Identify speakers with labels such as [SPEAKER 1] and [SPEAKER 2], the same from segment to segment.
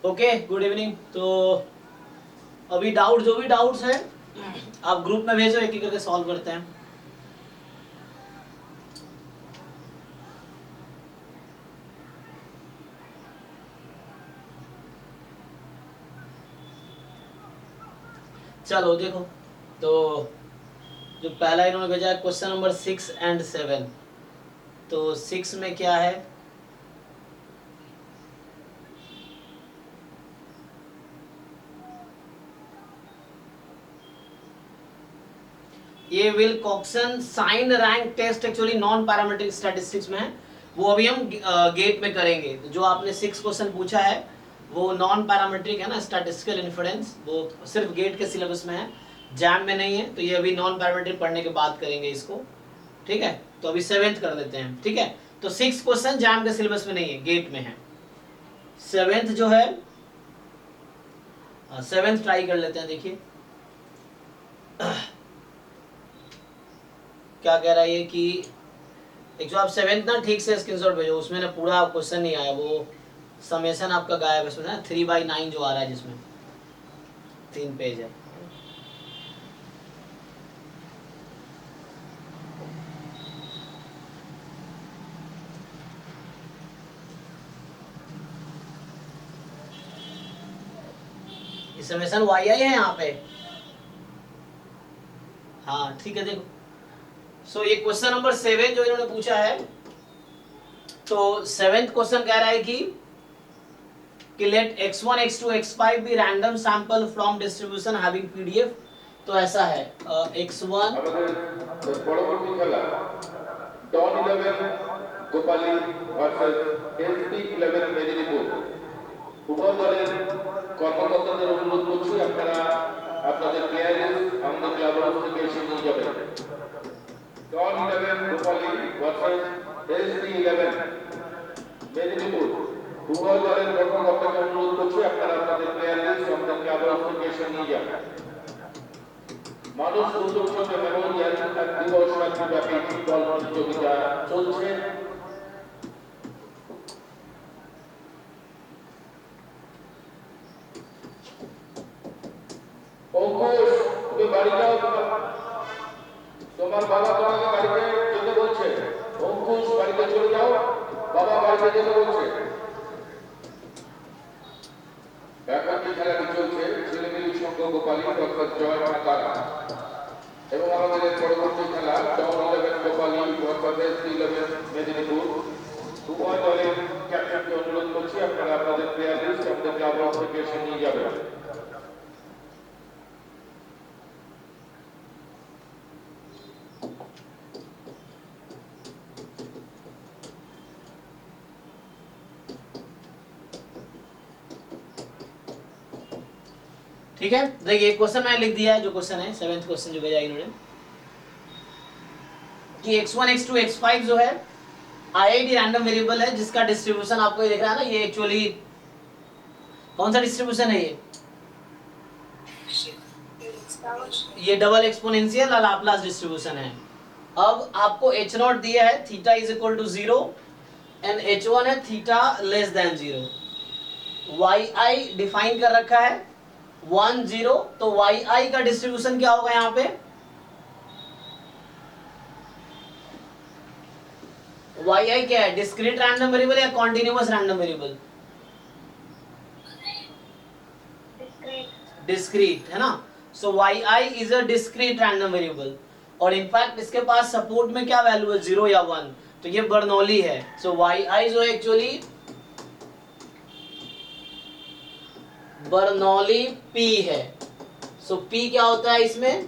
[SPEAKER 1] Okay, good evening. तो अभी doubt, जो भी डाउट्स हैं आप ग्रुप में भेजो, एक एक करके सॉल्व करते हैं। चलो देखो, तो जो पहला इन्होंने भेजा है क्वेश्चन नंबर 6 एंड 7। तो 6 में क्या है, ये Wilcoxon sign rank test actually non parametric statistics में है, वो अभी हम गेट में करेंगे। तो जो आपने 6 क्वेश्चन पूछा है वो नॉन पैरामीट्रिक है ना, स्टैटिस्टिकल इन्फ्लुएंस, वो सिर्फ गेट के सिलेबस में है, जैम में नहीं है। तो ये अभी नॉन पैरामीट्रिक पढ़ने के बाद करेंगे इसको, ठीक है। तो अभी 7th कर लेते हैं, ठीक है। तो 6 क्वेश्चन जैम के सिलेबस में नहीं है, गेट में है। 7th जो है, 7th ट्राई कर लेते हैं। देखिए क्या कह रहा है ये कि एक जो आप 7th ना ठीक से स्क्रीनशॉट भेजो, उसमें ना पूरा क्वेश्चन नहीं आया, वो समेशन आपका गायब है इसमें ना, 3/9 जो आ रहा है जिसमें 3 पेज है। ये समेशन वाई आई है यहाँ पे, हाँ ठीक है। देखो सो ये क्वेश्चन नंबर 7 जो इन्होंने पूछा है, तो 7th क्वेश्चन कह रहा है कि let x1 x2 x5 be random sample from distribution having PDF. तो ऐसा है x1
[SPEAKER 2] পরবর্তী খেলা Don 11 Gopali versus SP 11 Medinipur. উভয় দলের কর্মকর্তাদের অনুরোধ করছি আপনারা আপনাদের প্লেয়ার লিস্ট আমাদের ক্লাব হাউস থেকে এসে নিয়ে যাবেন। Don 11 Gopali versus SP 11 Medinipur. উভয় দলের কর্মকর্তাকে অনুরোধ করছি আপনারা আপনাদের প্লেয়ার লিস্ট আমাদের ক্লাব হাউস থেকে এসে নিয়ে যাবেন। মানুষ দুর্যোগ মেমোরিয়াল দিবস রাজ্যব্যাপী ফুটবল প্রতিযোগিতা চলছে। অঙ্কুশ, তুমি বাড়ি যাও, তোমার বাবা তোমাকে বাড়িতে যেতে বলছে। অঙ্কুশ, বাড়িতে চলে যাও, বাবা বাড়িতে যেতে বলছে। একান্তি খেলাটি চলছে ছেলেমেয়ে সংঘ গোপালী ডক্টর জয় মাতারা এবং আমাদের পরবর্তী খেলা ডন 11 গোপালী ভার্সেস 11 মেদিনীপুর। উভয় দলের ক্যাপ্টেনকে অনুরোধ করছি আপনারা আপনাদের প্লেয়ার লিস্ট আমাদের ক্লাব হাউস থেকে এসে নিয়ে যাবেন।
[SPEAKER 1] ठीक है। देखिए क्वेश्चन मैंने लिख दिया है, जो क्वेश्चन है 7th क्वेश्चन जो भेजा इन्होंने, कि x1 x2 x5 जो है आईआईडी रैंडम वेरिएबल है, जिसका डिस्ट्रीब्यूशन आपको ये दिख रहा है ना, ये एक्चुअली कौन सा डिस्ट्रीब्यूशन है, ये डबल एक्सपोनेंशियल और लाप्लास डिस्ट्रीब्यूशन है। अब आपको h0 दिया है, theta is equal to 0 and h1 है theta less than 0। yi define कर रखा है 1 0, तो yi का डिस्ट्रीब्यूशन क्या होगा यहाँ पे, yi क्या है, डिस्क्रीट रैंडम वेरिएबल या कॉन्टिन्यूअस रैंडम वेरिएबल, डिस्क्रीट है ना। सो yi is a discrete random variable, और इनफैक्ट इसके पास सपोर्ट में क्या वैल्यू है, 0 या 1, तो ये बर्नौली है। सो yi जो एक्चुअली बर्नौली p है। सो p क्या होता है इसमें,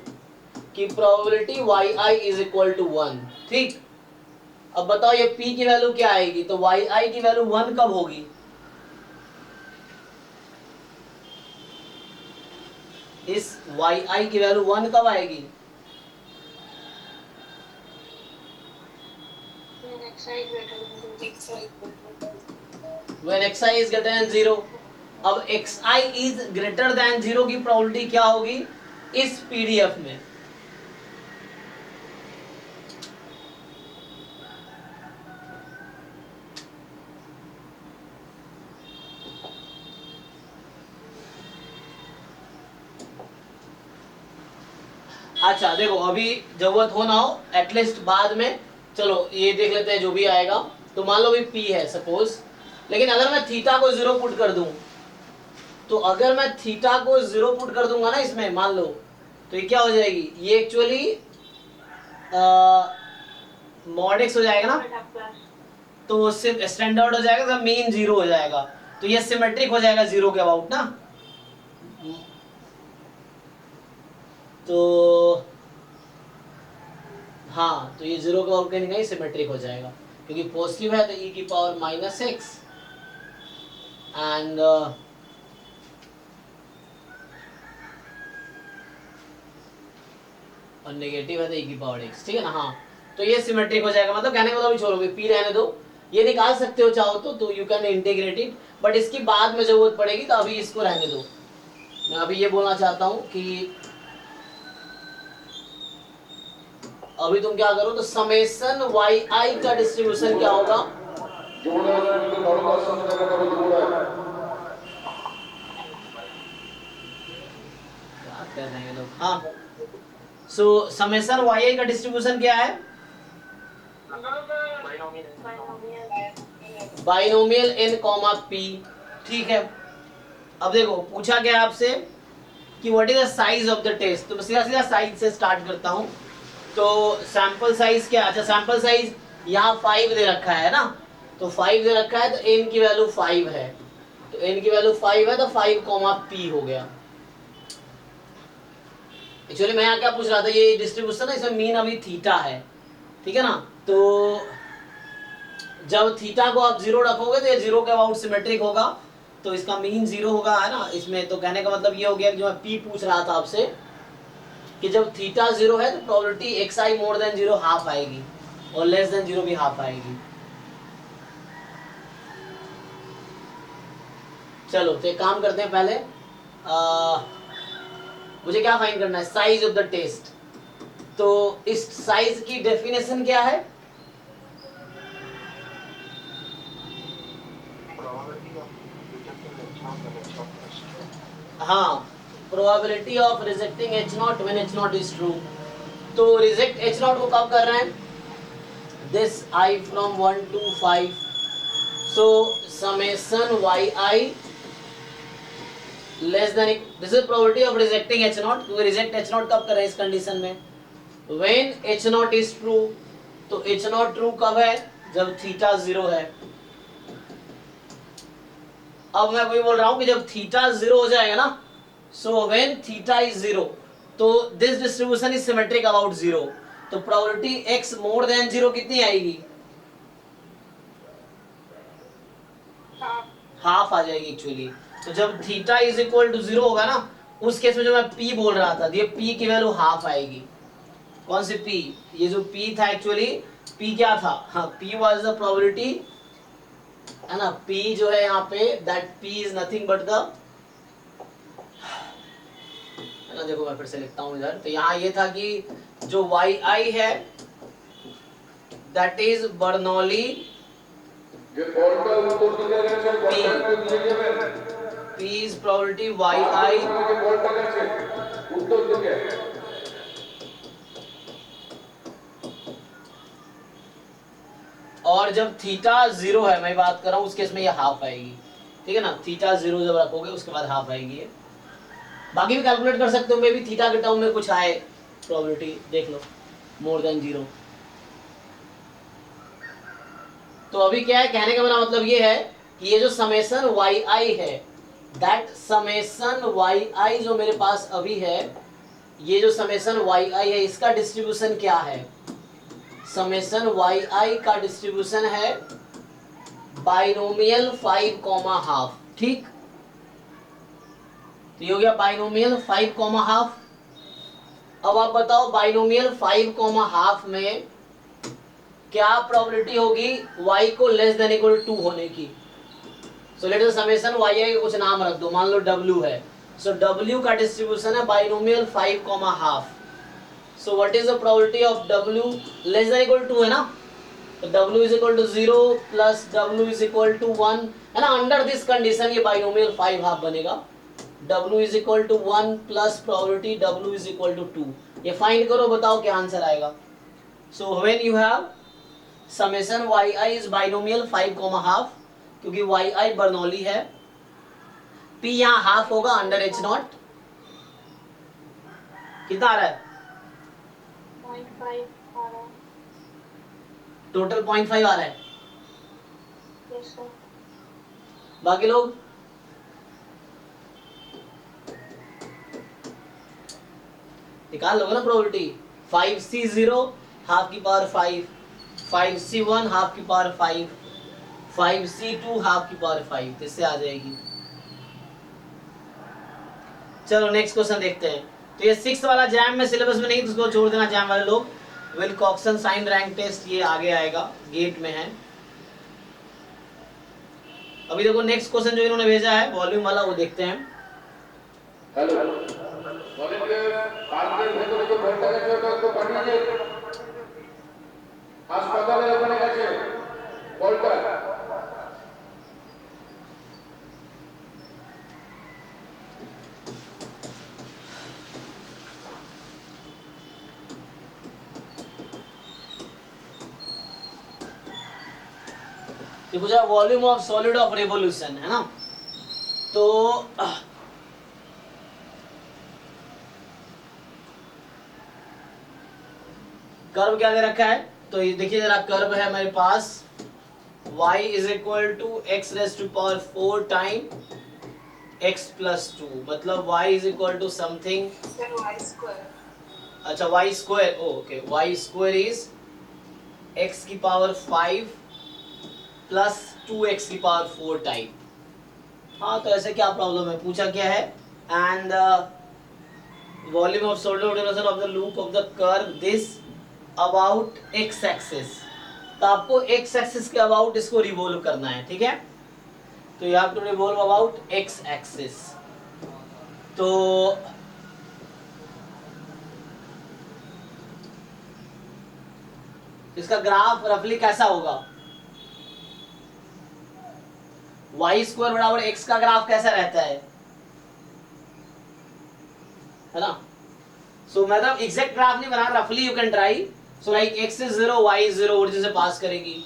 [SPEAKER 1] कि probability yi is equal to 1, ठीक। अब बताओ ये p की वैल्यू क्या आएगी, तो yi की वैल्यू 1 कब होगी, इस yi की वैल्यू 1 कब आएगी, when xi is greater than 0। अब xi is greater than 0 की प्रोबेबिलिटी क्या होगी इस पीडीएफ में, अच्छा देखो, अभी जरूरत हो ना हो एटलीस्ट बाद में, चलो ये देख लेते हैं जो भी आएगा। तो मान लो भी P है सपोज, लेकिन अगर मैं थीटा को 0 पुट कर दूं, तो अगर मैं थीटा को 0 पुट कर दूंगा ना इसमें, मान लो, तो ये क्या हो जाएगी, ये एक्चुअली मॉड x हो जाएगा ना, तो उससे स्टैंडर्ड हो जाएगा, तो मीन 0 हो जाएगा, तो ये सिमेट्रिक हो जाएगा 0 के अबाउट ना। तो हाँ, तो ये 0 के अबाउट कहीं कहीं सिमेट्रिक हो जाएगा, क्योंकि पॉजिटिव है तो e की पावर -x एंड और नेगेटिव है तो e की पावर x, ठीक है ना। हाँ, तो ये सिमेट्रिक हो जाएगा, मतलब कहने का मतलब छोड़ो, P रहने दो, ये निकाल सकते हो चाहो तो you can integrate it, but इसकी बाद में जरूरत पड़ेगी, तो अभी इसको रहने दो। मैं अभी ये बोलना चाहता हूँ कि अभी तुम क्या करो, तो समेशन yi का डिस्ट्रीब्यूशन क्या होगा, क्या कर रहे हैं लोग। हाँ, सो समेशन yi का डिस्ट्रीब्यूशन क्या है, बाइनोमियल n कॉमा p, ठीक है। अब देखो पूछा क्या आपसे कि what is the size of the test, तो मैं सीधा सीधा साइज से स्टार्ट करता हूँ। तो सैंपल साइज क्या, अच्छा सैंपल साइज यहाँ 5 दे रखा है ना, तो 5 दे रखा है, तो n की वैल्यू 5 है, तो n की वैल्यू 5 है, तो 5 कॉमा p हो गया। एक्चुअली मैं यहाँ क्या पूछ रहा था, ये डिस्ट्रीब्यूशन है, इसमें मीन अभी थीटा है, ठीक है ना। तो जब थीटा को आप 0 रखोगे तो ये 0 के अबाउट सिमेट्रिक होगा, तो इसका मीन 0 होगा, है ना इसमें। तो कहने का मतलब ये हो गया कि जो मैं P पूछ रहा था आपसे, कि जब थीटा 0 है तो probability xi more than 0 half आएगी, और लेस देन 0 भी हाफ आएगी। चलो तो एक काम करते हैं, पहले मुझे क्या फाइंड करना है, साइज ऑफ द टेस्ट। तो इस साइज की डेफिनेशन क्या है, हाँ, probability of rejecting H0 when H0 is true. तो रिजेक्ट H0 को कब कर रहे हैं, this I from 1 to 5, so summation yi less than, this is probability of rejecting H0, क्योंकि रिजेक्ट H0 कब कर रहे हैं इस कंडीशन में, व्हेन H0 इज ट्रू। तो H0 ट्रू कब है, जब थीटा 0 है। अब मैं वही बोल रहा हूं कि जब थीटा 0 हो जाएगा ना, सो व्हेन थीटा इज 0, तो this distribution is symmetric about 0, तो प्रोबेबिलिटी x मोर देन 0 कितनी आएगी, हाफ आ जाएगी एक्चुअली। तो जब थीटा इज इक्वल टू 0 होगा ना, उस केस में जो मैं p बोल रहा था, ये p की वैल्यू हाफ आएगी। कौन सी p, ये जो p था एक्चुअली, p क्या था, हाँ p वाज द प्रोबेबिलिटी, है ना। p जो है यहाँ पे, that p is nothing but the, है ना, देखो मैं फिर से लिखता हूँ इधर। तो यहाँ ये था कि जो yi है that is Bernoulli p is probability yi, और जब थीटा 0 है, मैं बात कर रहा हूँ उस केस में ये हाफ आएगी, ठीक है ना। थीटा 0 जब रखोगे उसके बाद हाफ आएगी ये। बाकी भी कैलकुलेट कर सकते हो, मे भी थीटा के टर्म में कुछ आए प्रोबेबिलिटी, देख लो मोर देन 0। तो अभी क्या है, कहने का मेरा मतलब ये है कि ये जो समेशन yi है, दैट समेशन yi जो मेरे पास अभी है, ये जो समेशन yi है, इसका डिस्ट्रीब्यूशन क्या है, समेशन yi का डिस्ट्रीब्यूशन है बाइनोमियल 5 कॉमा हाफ, ठीक। तो ये हो गया बाइनोमियल 5 कॉमा हाफ। अब आप बताओ बाइनोमियल 5 कॉमा हाफ में क्या प्रोबेबिलिटी होगी y को लेस देन इक्वल 2 होने की। So let us summation yi का कुछ नाम रख दो, मान लो w है। सो w का डिस्ट्रीब्यूशन है binomial 5 comma half. So what is the probability of w less than equal 2 है ना, तो w is equal to 0 plus w is equal to 1, है ना। अंडर दिस कंडीशन ये बाइनोमियल 5 हाफ बनेगा। w is equal to 1 plus probability w is equal to 2, ये find करो, बताओ क्या आंसर आएगा। So when you have summation yi is binomial 5,12, क्योंकि yi बर्नौली है, p यहाँ हाफ होगा अंडर h नॉट, कितना आ रहा है?
[SPEAKER 3] 0.5 आ रहा है।
[SPEAKER 1] टोटल 0.5 आ रहा है।
[SPEAKER 3] Yes sir.
[SPEAKER 1] बाकी लोग निकाल लोगे ना प्रोबेबिलिटी। 5c0 हाफ की पावर 5, 5c1 हाफ की पावर 5, 5c2 हाफ की पावर 5, इससे आ जाएगी। चलो नेक्स्ट क्वेश्चन देखते हैं। तो ये 6 वाला जैम में सिलेबस में नहीं, तो उसको छोड़ देना जैम वाले लोग। विल्कॉक्सन साइन रैंक टेस्ट ये आगे आएगा, गेट में है। अभी देखो नेक्स्ट क्वेश्चन जो इन्होंने भेजा है वॉल्यूम वाला, वो देखते हैं।
[SPEAKER 2] हेलो वॉलंटियर পার্কের ভেতরে যে ভোটটা গেছে ওটা একটু পাঠিয়ে দিন হাসপাতালের ওখানে গেছে বলটা।
[SPEAKER 1] ये पूछा volume of solid of revolution, है ना। तो कर्व क्या दे रखा है, तो ये देखिए जरा, कर्व है मेरे पास y is equal to x raise to power 4 time x plus 2, मतलब y is equal to something,
[SPEAKER 3] sir y square.
[SPEAKER 1] अच्छा y square, okay, y square is x की पावर 5 प्लस 2x की पावर 4 टाइम। हाँ, तो ऐसे क्या problem है, पूछा क्या है, and volume of solid of the loop of the curve this about x axis. तो आपको x एक्सिस के अबाउट इसको रिवॉल्व करना है, ठीक है। तो you have to revolve about x axis. तो इसका ग्राफ रफली कैसा होगा, y स्क्वायर बराबर x का ग्राफ कैसा रहता है ना। सो मतलब एग्जैक्ट ग्राफ नहीं बना, रफली you can try. So like x is 0, y is 0, origin से पास करेगी,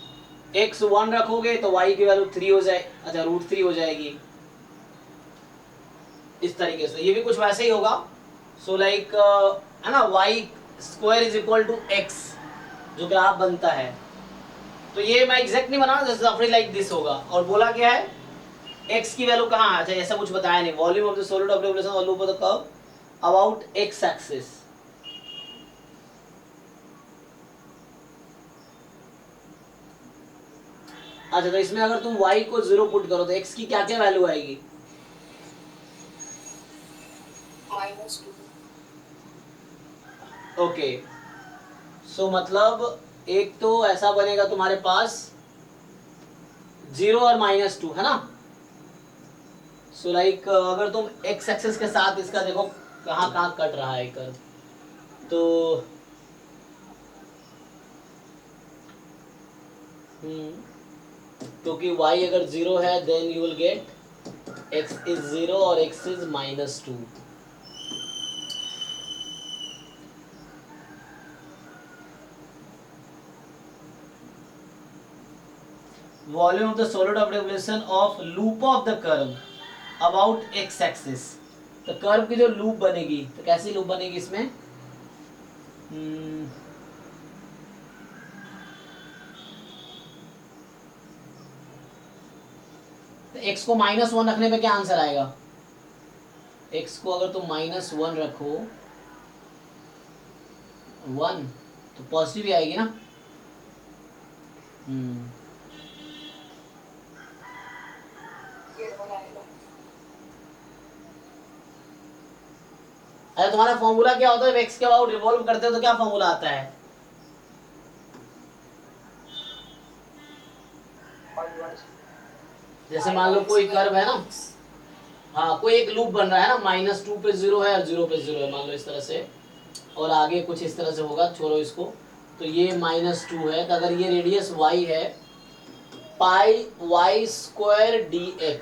[SPEAKER 1] x 1 रखोगे तो y की वैल्यू 3 हो जाए, अच्छा √3 हो जाएगी, इस तरीके से। ये भी कुछ वैसे ही होगा। सो लाइक है ना, y square is equal to x जो ग्राफ बनता है। तो ये मैं एग्जैक्ट नहीं बना, जैसे रफली लाइक दिस होगा। और बोला क्या है, x की वैल्यू कहाँ है, अच्छा ऐसा कुछ बताया नहीं। Volume of the solid of revolution of loop of the curve about x axis. अच्छा, तो इसमें अगर तुम y को 0 पुट करो तो x की क्या क्या वैल्यू आएगी,
[SPEAKER 3] -2।
[SPEAKER 1] ओके। सो मतलब एक तो ऐसा बनेगा तुम्हारे पास 0 और -2, है ना। सो लाइक अगर तुम x एक्सिस के साथ इसका देखो कहाँ कहाँ कट रहा है कर्व, तो क्योंकि y अगर 0 है then you will get x is 0 और x is -2। Volume of the solid of revolution of loop of the curve about x axis. तो कर्व की जो लूप बनेगी, तो कैसी लूप बनेगी इसमें, तो x को -1 रखने पे क्या आंसर आएगा, x को अगर तुम -1 रखो 1 तो पॉजिटिव ही आएगी ना। अरे तुम्हारा फॉर्मूला क्या होता है, x के अबाउट रिवॉल्व करते हो तो क्या फॉर्मूला आता है, जैसे मान लो कोई कर्व है ना, हाँ कोई एक लूप बन रहा है ना, -2 पे 0 है और 0 पे 0 है, मान लो इस तरह से, और आगे कुछ इस तरह से होगा, छोड़ो इसको। तो ये -2 है, तो अगर ये रेडियस y है, पाई y स्क्वायर dx,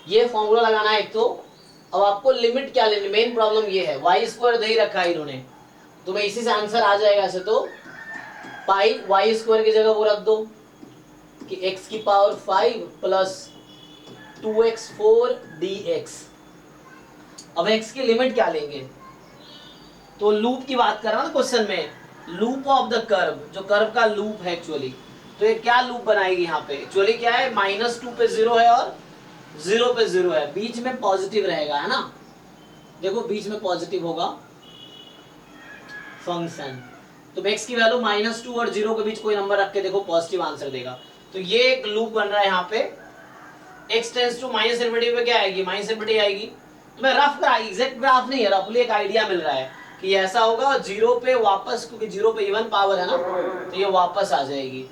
[SPEAKER 1] ये फॉर्मूला लगाना है एक तो। अब आपको लिमिट क्या लेनी, मेन प्रॉब्लम ये है, y स्क्वायर दे ही रखा है इन्होंने, तुम्हें इसी से आंसर आ जाएगा ऐसे तो। पाई वाई स्क्वायर की जगह वो रख दो कि x की पावर 5 प्लस 2x4 dx। अब x की लिमिट क्या लेंगे, तो लूप की बात कर रहा हूं ना क्वेश्चन में, लूप ऑफ द कर्व, जो कर्व का लूप है एक्चुअली, तो ये क्या लूप बनाएगी यहाँ पे, एक्चुअली क्या है, -2 पे 0 है और 0 पे 0 है, बीच में पॉजिटिव रहेगा, है ना, देखो बीच में पॉजिटिव होगा फंक्शन। तो x की वैल्यू -2 और 0 के बीच कोई नंबर रख के देखो, पॉजिटिव आंसर देगा। तो ये एक लूप बन रहा है यहाँ पे, x tends to minus infinity पे क्या आएगी, माइनस इनफिनिटी आएगी। तो मैं रफ करा, एग्जैक्ट ग्राफ नहीं है, रफली एक आइडिया मिल रहा है कि ऐसा होगा, और 0 पे वापस, क्योंकि 0 पे इवन पावर है ना, तो ये वापस आ जाएगी,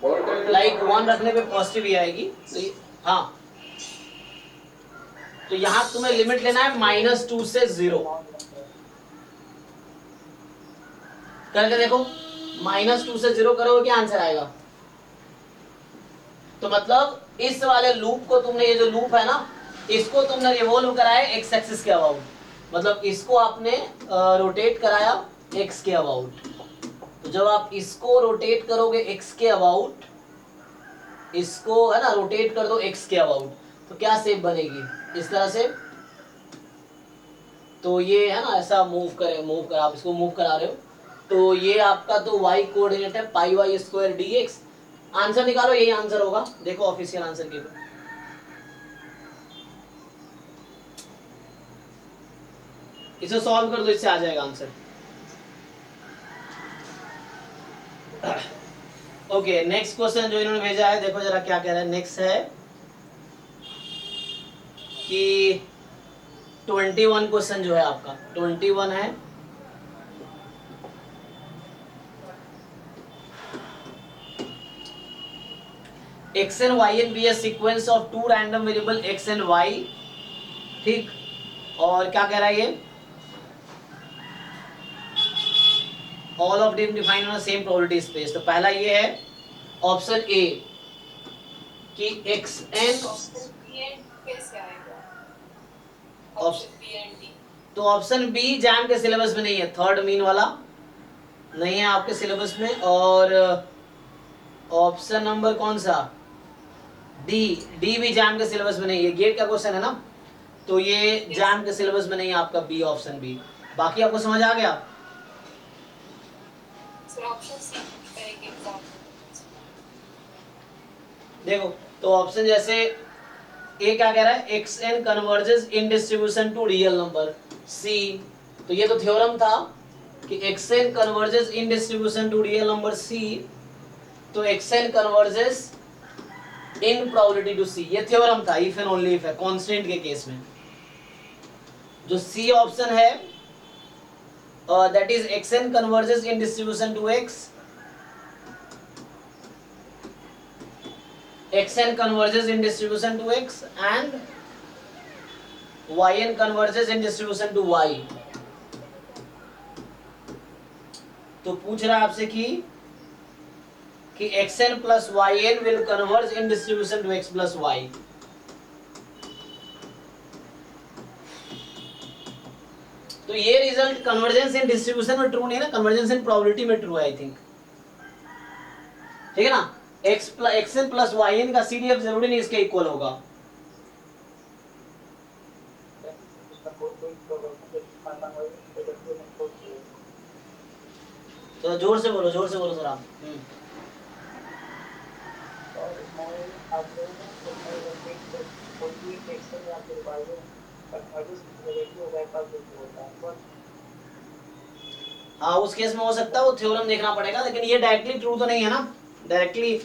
[SPEAKER 1] लाइक 1 रखने पे पॉजिटिव ही आएगी। तो हाँ, तो यहाँ तुम्हें लिमिट लेना है -2 से 0 करके देखो, -2 से 0 करोगे क्या आंसर आएगा। तो मतलब इस वाले लूप को तुमने, ये जो लूप है ना, इसको तुमने रिवॉल्व कराया x एक्सिस के अबाउट, मतलब इसको आपने रोटेट कराया x के अबाउट। तो जब आप इसको रोटेट करोगे x के अबाउट, इसको है ना रोटेट कर दो x के अबाउट, तो क्या शेप बनेगी, इस तरह से। तो ये है ना ऐसा मूव कर, आप इसको मूव करा रहे हो, तो ये आपका तो y कोऑर्डिनेट है पाई वाई स्क्वायर dx। आंसर निकालो, यही आंसर होगा, देखो ऑफिशियल आंसर की, इसे सॉल्व कर दो, इससे आ जाएगा आंसर। ओके, नेक्स्ट क्वेश्चन जो इन्होंने भेजा है, देखो जरा क्या कह रहा है। नेक्स्ट है कि 21 क्वेश्चन जो है आपका 21 है, x and y and be a sequence of two random variable x and y, ठीक। और क्या कह रहा है ये, all of them define on same probability space. तो पहला ये है ऑप्शन ए कि x n, तो ऑप्शन बी जैम के सिलेबस में नहीं है, थर्ड मीन वाला नहीं है आपके सिलेबस में। और ऑप्शन नंबर कौन सा, डी भी जैम के सिलेबस में नहीं है, गेट का क्वेश्चन है ना, तो ये जैम के सिलेबस में नहीं है आपका बी, ऑप्शन बी। बाकी आपको समझ आ गया। देखो तो ऑप्शन जैसे ए क्या कह रहा है, X N converges in distribution to real number, C, तो ये तो थ्योरम था कि X N converges in distribution to real number C, तो X N converges in probability to C, ये थ्योरम था, इफ एंड ओनली इफ है constant के केस में। जो सी ऑप्शन है that is X N converges in distribution to X, xn converges in distribution to x and yn converges in distribution to y। तो पूछ रहा है आपसे कि xn plus yn will converge in distribution to x plus y। तो ये result convergence इन distribution में true नहीं है ना, कन्वर्जेंस इन प्रोबेबिलिटी में ट्रू है आई थिंक, ठीक है ना। xn प्लस yn का CDF जरूरी नहीं इसके इक्वल होगा। तो जोर से बोलो जरा। हाँ उस केस में हो सकता है, वो थ्योरम देखना पड़ेगा, लेकिन ये डायरेक्टली ट्रू तो नहीं है ना, डायरेक्टली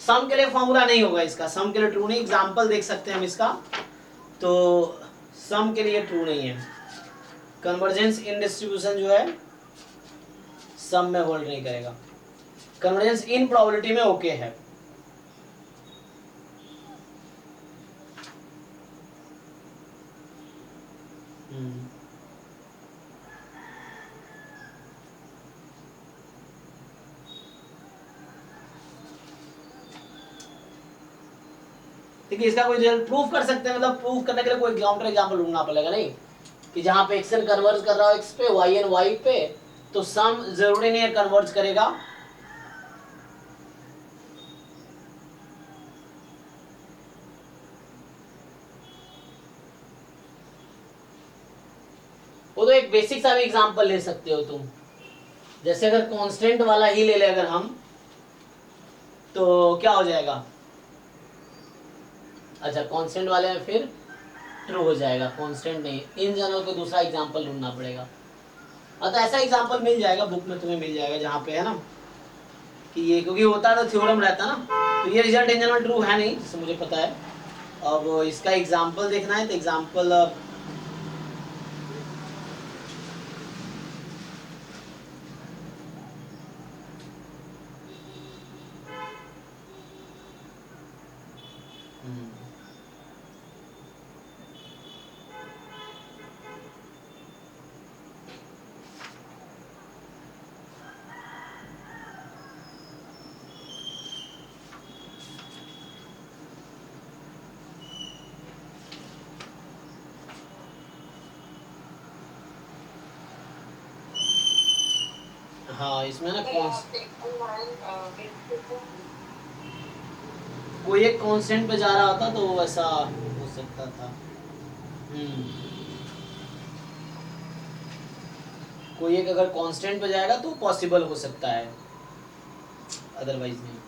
[SPEAKER 1] सम के लिए फॉर्मूला नहीं होगा इसका, सम के लिए ट्रू नहीं, एग्जांपल देख सकते हैं हम इसका, तो सम के लिए ट्रू नहीं है। कन्वर्जेंस इन डिस्ट्रीब्यूशन जो है सम में होल्ड नहीं करेगा, कन्वर्जेंस इन प्रोबेबिलिटी में ओके है। ठीक है, इसका कोई रिजल्ट प्रूफ कर सकते हैं, मतलब प्रूफ करने के लिए कोई काउंटर एग्जांपल ढूंढना पड़ेगा नहीं, कि जहां पे एक्स एन कन्वर्ज कर रहा हो एक्स पे, वाई एन वाई पे, तो सम जरूरी नहीं है कन्वर्ज करेगा, वो तो एक बेसिक सा भी एग्जांपल ले सकते हो तुम। जैसे अगर कांस्टेंट वाला ही ले ले अगर हम, तो क्या हो जाएगा, अच्छा कांस्टेंट वाले में फिर ट्रू हो जाएगा, कांस्टेंट नहीं, इन जनरल को दूसरा एग्जांपल ढूंढना पड़ेगा। अतः ऐसा एग्जांपल मिल जाएगा बुक में, तुम्हें मिल जाएगा जहाँ पे है ना कि ये, क्योंकि होता तो थ्योरम रहता ना, तो ये रिजल्ट इन जनरल ट्रू है नहीं जैसे मुझे पता है। अब इसका एग्जांपल देखना है तो एग्जांपल हाँ इसमें ना कोई एक कांस्टेंट पे जा रहा होता तो वैसा हो सकता था। कोई एक अगर कांस्टेंट पे जाएगा तो पॉसिबल हो सकता है, अदरवाइज नहीं।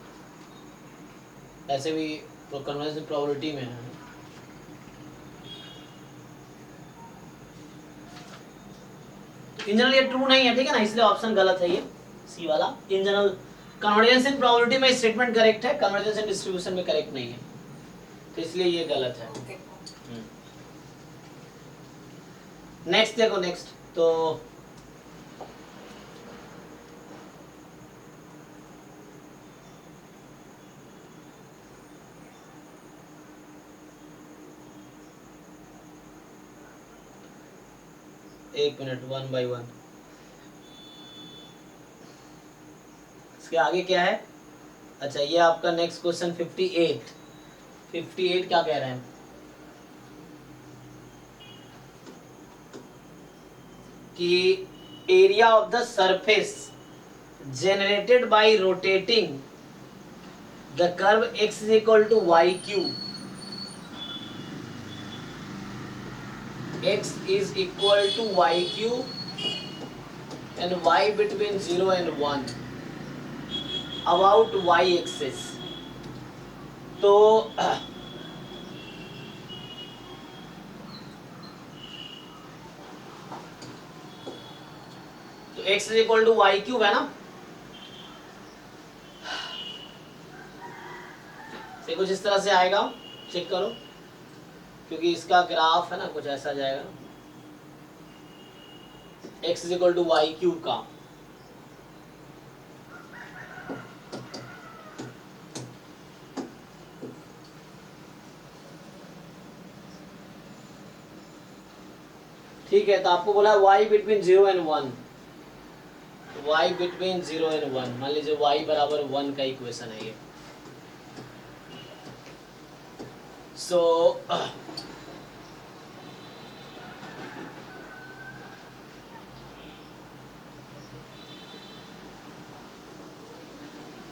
[SPEAKER 1] ऐसे भी कन्वर्जेंस प्रोबेबिलिटी में है। इन जनरल ये ट्रू नहीं है, ठीक है ना, इसलिए ऑप्शन गलत है ये सी वाला। In general convergence in probability में स्टेटमेंट करेक्ट है, कन्वर्जेंस इन डिस्ट्रीब्यूशन में करेक्ट नहीं है, तो इसलिए ये गलत है। नेक्स्ट देखो, नेक्स्ट तो एक मिनट, वन बाय वन। इसके आगे क्या है, अच्छा ये आपका नेक्स्ट क्वेश्चन 58। 58 क्या कह रहे हैं कि area of the surface generated by rotating the curve x is equal to y cube, x is equal to y cube and y between 0 and 1 about y axis। तो x is equal to y cube है ना, से कुछ इस तरह से आएगा, check करो, क्योंकि इसका ग्राफ है ना कुछ ऐसा जाएगा, x is equal to y cube का। ठीक है, तो आपको बोला y between 0 and 1, y between 0 and 1, मान लीजिए y बराबर 1 का इक्वेशन है ये। सो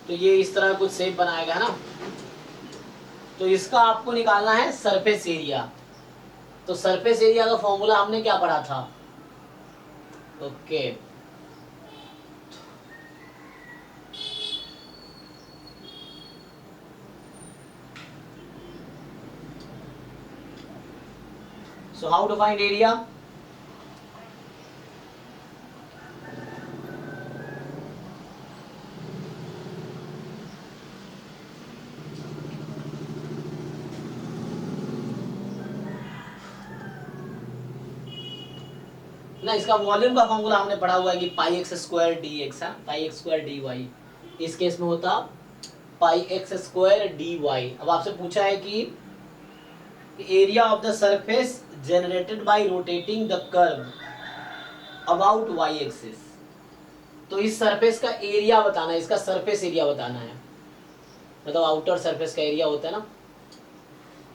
[SPEAKER 1] तो ये इस तरह कुछ शेप बनाएगा ना, तो इसका आपको निकालना है सरफेस एरिया। तो सरफेस एरिया का फॉर्मूला हमने क्या पढ़ा था, okay so how to find area, ना इसका वॉल्यूम का फॉर्मूला हमने पढ़ा हुआ है कि pi x square d x है, pi x square d y. इस केस में होता pi x square d y. अब आपसे पूछा है कि area of the surface generated by rotating the curve about y axis. तो इस सरफेस का एरिया बताना है, इसका सरफेस एरिया बताना है, मतलब आउटर सरफेस का एरिया होता है ना।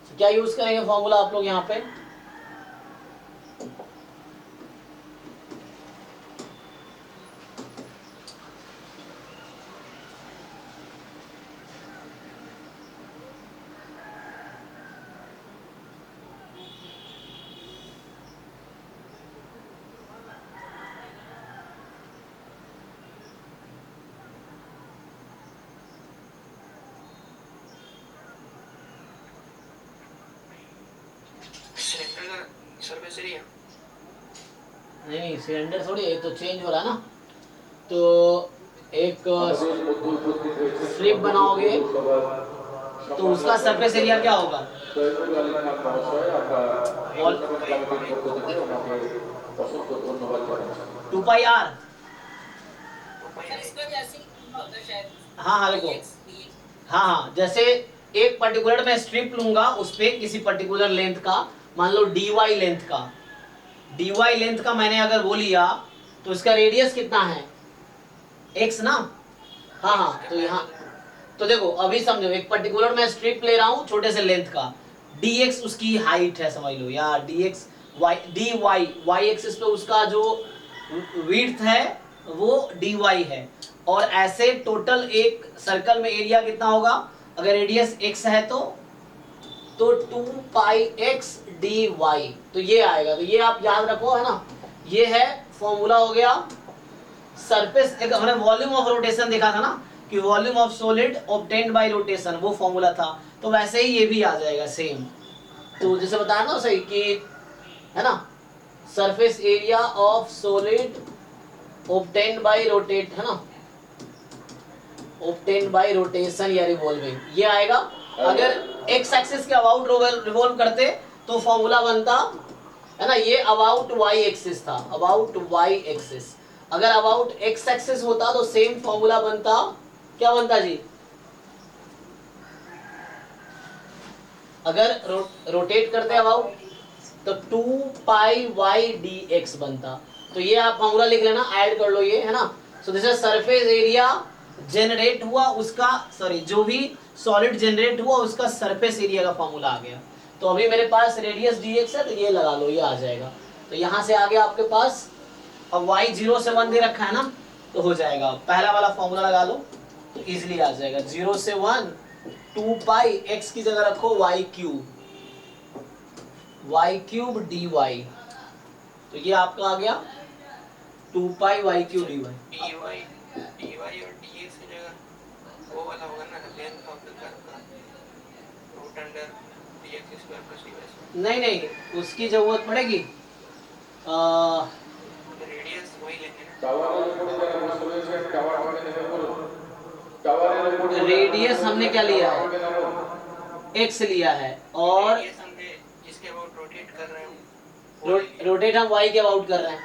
[SPEAKER 1] तो क्या यूज करेंगे फॉर्मूला आप लोग यहाँ पे,
[SPEAKER 4] सरफेस एरिया
[SPEAKER 1] नहीं सिलेंडर थोड़ी है, तो चेंज हो रहा है ना। तो एक
[SPEAKER 2] আমাদের মধ্যে উপস্থিত হয়েছে
[SPEAKER 1] স্লিপ बनाओगे तो उसका सरफेस एरिया क्या होगा?
[SPEAKER 2] সৈয়দুল আলী খান মহাশয়, আমরা
[SPEAKER 1] Wall
[SPEAKER 2] কমিটির পক্ষ থেকে ওনাকে অসংখ্য ধন্যবাদ জানাচ্ছি।
[SPEAKER 1] 2 पाई r।
[SPEAKER 4] सर इसका जैसे होता है शायद
[SPEAKER 1] हाँ हाँ देखो, हाँ हाँ जैसे एक पर्टिकुलर मैं स्ट्रिप लूंगा उस पे किसी पर्टिकुलर लेंथ का, मान लो dy लेंथ का, dy लेंथ का मैंने अगर वो लिया तो इसका रेडियस कितना है? x ना। हाँ हाँ तो यहाँ तो देखो अभी समझो, एक पर्टिकुलर मैं स्ट्रिप ले रहा हूँ छोटे से लेंथ का, dx उसकी हाइट है समझ लो, या dx dy y एक्सिस पे उसका जो विड्थ है वो dy है। और ऐसे टोटल एक सर्कल में एरिया कितना होगा? अगर रेडियस x है तो 2 पाई x dy, तो ये आएगा। तो ये आप याद रखो, है ना, ये है फॉर्मूला हो गया सरफेस। एक हमने वॉल्यूम ऑफ रोटेशन देखा था ना, कि volume of solid obtained by rotation, वो फॉर्मूला था। तो वैसे ही ये भी आ जाएगा सेम। तो जैसे बताया ना सही कि, है ना, surface area of solid obtained by rotate, है ना, ऑब्टेन्ड बाय रोटेशन या रिवॉल्विंग, ये आएगा। अगर एक्स एक्सिस के अबाउट रिवॉल्व करते तो फॉर्मूला बनता, है ना, ये अबाउट वाई एक्सिस था, अबाउट वाई एक्सिस। अगर अबाउट एक्स एक्सिस होता तो सेम फॉर्मूला बनता, क्या बनता जी? अगर रोटेट करते अबाउट तो 2 पाई वाई डी एक्स बनता। तो ये आप फॉर्मूला लिख लेना, ऐड कर लो ये, है ना। So this is surface area generate हुआ उसका, सॉरी जो भी सॉलिड जनरेट हुआ उसका सरफेस एरिया का फॉर्मूला आ गया। तो अभी मेरे पास रेडियस dx है तो ये लगा लो, ये आ जाएगा। तो यहाँ से आगे आपके पास अब y 0 से 1 दे रखा है ना, तो हो जाएगा पहला वाला फॉर्मूला लगा लो तो इजीली आ जाएगा। 0 से 1 2 पाई x की जगह रखो y क्यूब dy, तो ये आपका आ गया 2 पाई y क्यूब dy।
[SPEAKER 4] dy और dx की जगह वो वाला होगा ना, लेंथ ऑफ द कर्व का root under dx square plus dy।
[SPEAKER 1] नहीं नहीं, उसकी जरूरत पड़ेगी,
[SPEAKER 4] रेडियस वही लेंगे ना।
[SPEAKER 2] টাওয়ারের উপরে যারা বসে রয়েছেন, টাওয়ার থেকে নেমে পড়ুন। টাওয়ারের উপরে
[SPEAKER 1] रेडियस हमने क्या लिया है? x लिया है, और
[SPEAKER 4] रेडियस हमने जिसके अबाउट रोटेट कर रहे हैं वो
[SPEAKER 1] रोटेट हम y के अबाउट कर रहे हैं।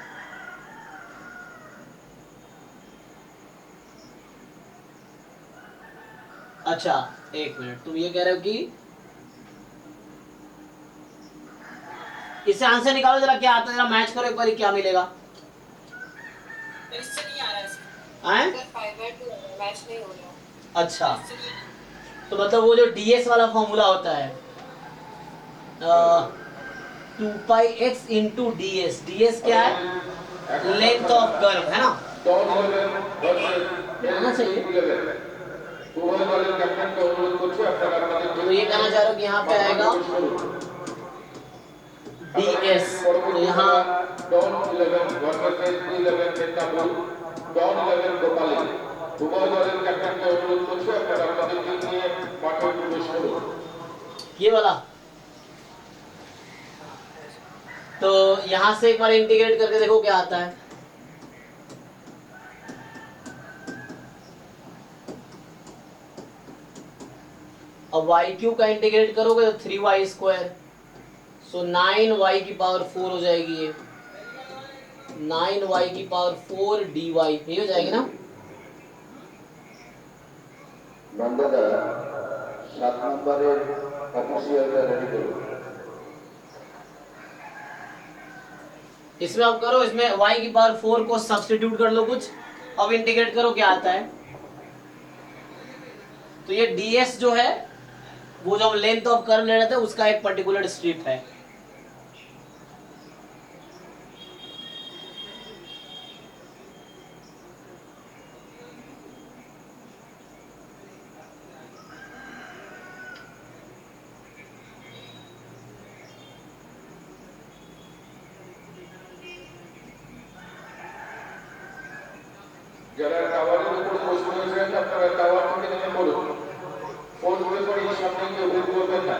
[SPEAKER 1] अच्छा एक मिनट, तुम ये कह रहे हो कि इससे आंसर निकालो जरा, क्या आता है जरा मैच करो एक बार, क्या मिलेगा?
[SPEAKER 4] इससे नहीं आ रहा है।
[SPEAKER 1] हैं?
[SPEAKER 3] सर 5/2 मैच नहीं हो रहा।
[SPEAKER 1] अच्छा, तो मतलब वो जो ds वाला फॉर्मूला होता है 2 पाई x इंटू ds, ds क्या है? लेंथ ऑफ कर्व, है ना।
[SPEAKER 2] टॉप 11 वर्सेस
[SPEAKER 1] आना चाहिए।
[SPEAKER 2] 11 उभय दलेर कैप्टनকে অনুরোধ করছি আপনারা আপনাদের
[SPEAKER 1] तो ये कहना चाह रहे हो कि यहाँ पे आएगा ds, तो यहाँ
[SPEAKER 2] Don 11 versus 11 Medinipur, Don 11 Gopali उभय दलेর कैप्टनকে অনুরোধ করছি আপনারা আপনাদের টিম নিয়ে মাঠে প্রবেশ করুন।
[SPEAKER 1] ये वाला। तो यहाँ से एक बार इंटीग्रेट करके देखो क्या आता है। अब y क्यूब का इंटीग्रेट करोगे तो 3y स्क्वायर, सो 9y की पावर 4 हो जाएगी, ये 9y की पावर 4 dy, ये हो जाएगी ना।
[SPEAKER 2] নন্দদা 7 নম্বরের অফিসিয়ালটা রেডি করুন।
[SPEAKER 1] इसमें आप करो, इसमें y की पावर 4 को सब्स्टिट्यूट कर लो कुछ, अब इंटीग्रेट करो क्या आता है। तो ये ds जो है वो जो हम लेंथ ऑफ कर्व ले रहे थे उसका एक पर्टिकुलर स्ट्रिप है।
[SPEAKER 2] যারা টাওয়ারের উপরে বসে রয়েছেন আপনারা টাওয়ার থেকে নেমে পড়ুন। ফোন করে পরে সামনে গিয়ে ভুল করবেন না।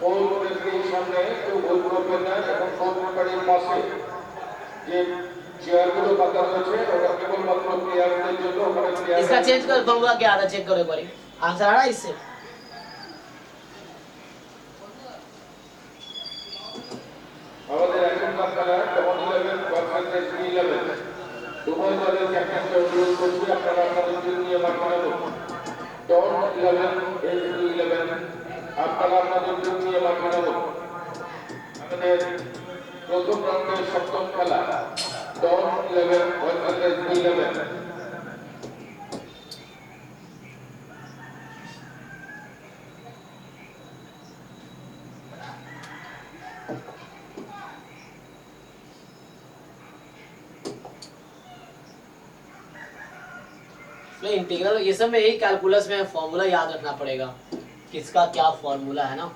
[SPEAKER 2] 4 রেফারির সামনে কেউ ভুল করবেন না এবং 4 রেফারির পাশে যে চেয়ারগুলো পাতা রয়েছে ওটা কেবলমাত্র প্লেয়ারদের জন্য, ওখানে
[SPEAKER 1] इसका चेंज कर फॉर्मूला क्या आ रहा है चेक करो एक बारी आंसर आ रहा है इससे
[SPEAKER 2] আমাদের এখনকার খেলা ডবল 11 ভার্সেস 11 উভয় দলের ক্যাপ্টেনকে অনুরোধ করছি আপনারা আপনাদের টিম নিয়ে মাঠ বানাবো। ডন 11 এস 11 আপনারা আপনাদের টিম নিয়ে মাঠ বানাবো। আমাদের প্রথম রাউন্ডের সপ্তম খেলা ডন 11 ভার্সেস 11।
[SPEAKER 1] इंटीग्रल ये सब में यही कैलकुलस में फॉर्मूला याद रखना पड़ेगा किसका क्या फॉर्मूला है ना